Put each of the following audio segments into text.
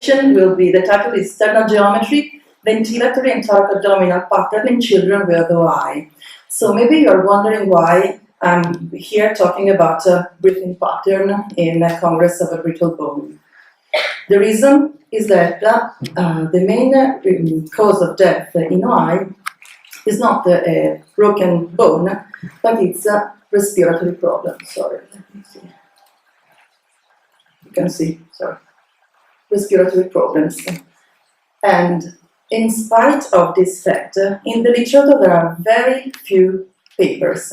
will be, the title is Sternal Geometry, Ventilatory and Thoracoabdominal Pattern in Children with OI. So maybe you're wondering why I'm here talking about a breathing pattern in a congress of a brittle bone. The reason is that the main cause of death in OI is not a broken bone, but it's a respiratory problem. Sorry, let me see. You can see, sorry. Respiratory problems. And in spite of this fact, in the literature there are very few papers,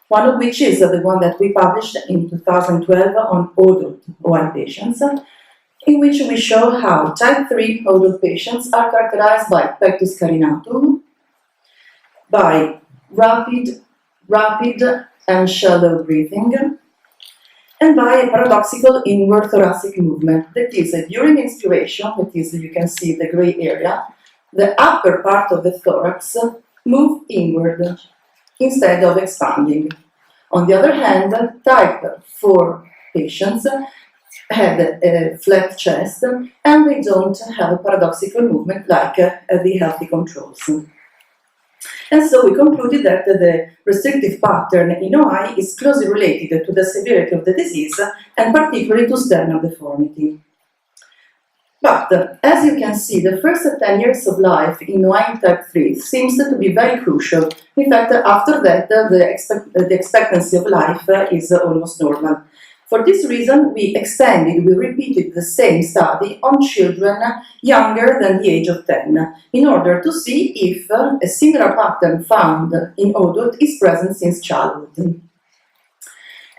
one of which is the one that we published in 2012 on OI patients, in which we show how type 3 OI patients are characterized by pectus carinatum, by rapid and shallow breathing, and by a paradoxical inward thoracic movement. That is, during inspiration, that is, you can see the gray area, the upper part of the thorax move inward instead of expanding. On the other hand, type 4 patients had a flat chest and they don't have a paradoxical movement like the healthy controls. And so we concluded that the restrictive pattern in OI is closely related to the severity of the disease and particularly to sternal deformity. But as you can see, the first 10 years of life in OI type 3 seems to be very crucial. In fact, after that, the expectancy of life is almost normal. For this reason, we repeated the same study on children younger than the age of 10 in order to see if a similar pattern found in ODOT is present since childhood.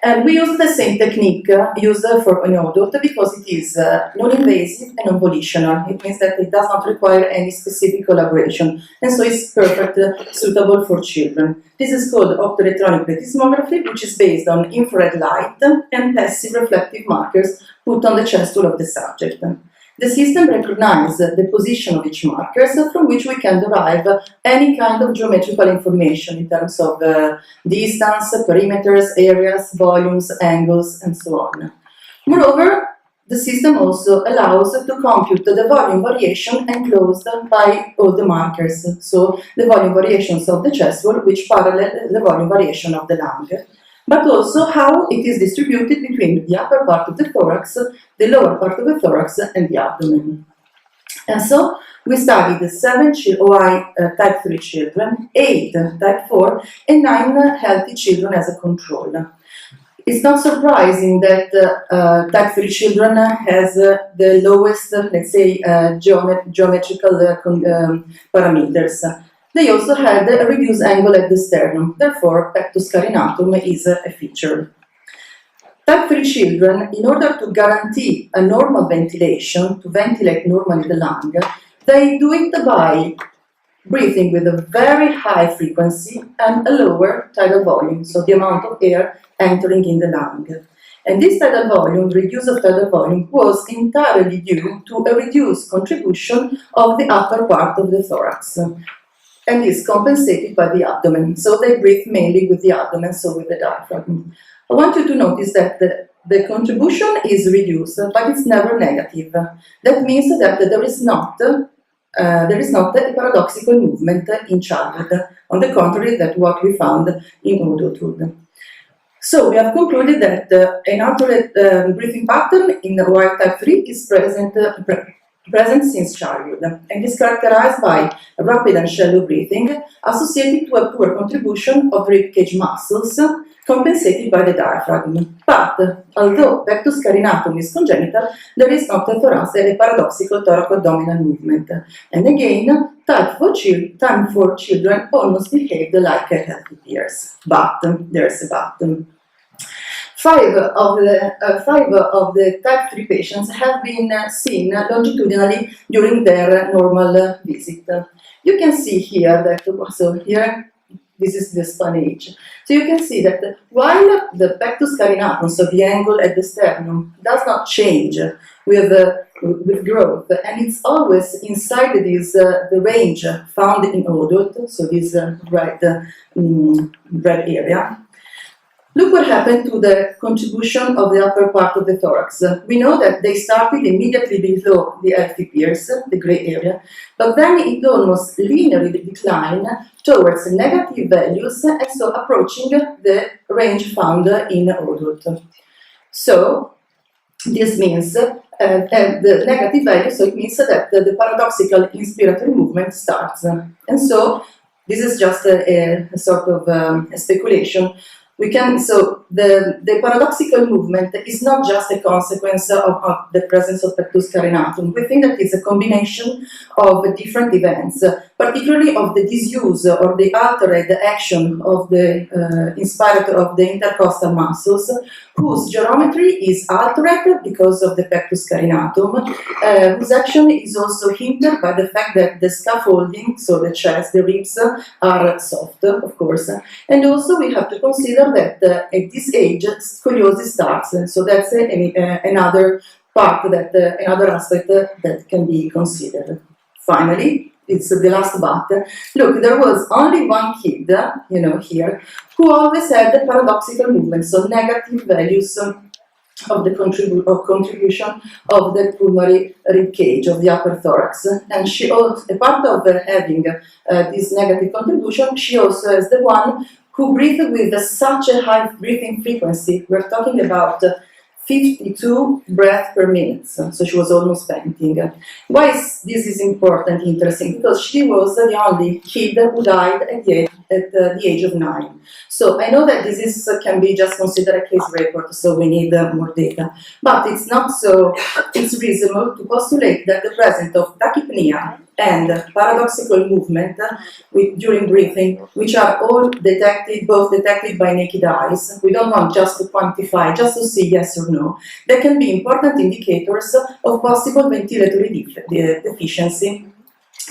And we use the same technique used for an ODOT because it is non-invasive and non-volitional. It means that it does not require any specific collaboration, and so it's perfectly suitable for children. This is called optoelectronic plethysmography, which is based on infrared light and passive reflective markers put on the chest wall of the subject. The system recognizes the position of each marker, from which we can derive any kind of geometrical information in terms of distance, perimeters, areas, volumes, angles, and so on. Moreover, the system also allows to compute the volume variation enclosed by all the markers, so the volume variations of the chest wall, which parallel the volume variation of the lung, but also how it is distributed between the upper part of the thorax, the lower part of the thorax, and the abdomen. And so we studied 7 OI type 3 children, 8 type 4, and 9 healthy children as a control. It's not surprising that type 3 children has the lowest, let's say, geometrical parameters. They also had a reduced angle at the sternum, therefore pectus carinatum is a feature. Type 3 children, in order to guarantee a normal ventilation, to ventilate normally the lung, they do it by breathing with a very high frequency and a lower tidal volume, so the amount of air entering in the lung. And this tidal volume, reduce of tidal volume, was entirely due to a reduced contribution of the upper part of the thorax, and is compensated by the abdomen. So they breathe mainly with the abdomen, so with the diaphragm. I want you to notice that the contribution is reduced, but it's never negative. That means that there is not a paradoxical movement in childhood. On the contrary, that's what we found in adulthood. So we have concluded that an altered breathing pattern in OI type 3 is present since childhood and is characterized by rapid and shallow breathing associated to a poor contribution of ribcage muscles compensated by the diaphragm. But although pectus carinatum is congenital, there is not a paradoxical thoracoabdominal movement. And again, type 4 children almost behaved like healthy peers. But there's a but. 5 of the type 3 patients have been seen longitudinally during their normal visit. You can see here that, so here, this is the span age. So you can see that while the pectus carinatum, so the angle at the sternum, does not change with growth, and it's always inside this the range found in adult, so this red area. Look what happened to the contribution of the upper part of the thorax. We know that they started immediately below the healthy peers, the gray area, but then it almost linearly declined towards negative values and so approaching the range found in adult. So this means the negative value, so it means that the paradoxical inspiratory movement starts. And so this is just a sort of a speculation. So the paradoxical movement is not just a consequence of the presence of pectus carinatum. We think that it's a combination of different events, particularly of the disuse or the altered action of the inspirator of the intercostal muscles, whose geometry is altered because of the pectus carinatum, whose action is also hindered by the fact that the scaffolding, so the chest, the ribs, are soft, of course. And also we have to consider that at this age, scoliosis starts, so that's another part, another aspect that can be considered. Finally, it's the last but. Look, there was only one kid, here, who always had the paradoxical movement, so negative values of the contribution of the pulmonary rib cage of the upper thorax. And she also, a part of having this negative contribution, she also is the one who breathed with such a high breathing frequency. We're talking about 52 breaths per minute, so she was almost fainting. Why is this important, interesting? Because she was the only kid who died at the age of 9. So I know that this can be just considered a case report, so we need more data. But it's not so, it's reasonable to postulate that the presence of tachypnea and paradoxical movement during breathing, which are all detected, both detected by naked eyes. We don't want just to quantify, just to see yes or no. They can be important indicators of possible ventilatory deficiency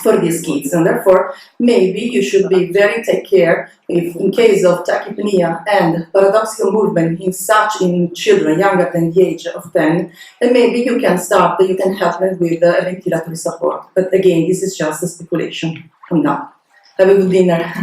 for these kids, and therefore maybe you should be take care if in case of tachypnea and paradoxical movement in children younger than the age of 10, and maybe you can help them with ventilatory support. But again, this is just a speculation. I'm not. Have a good dinner.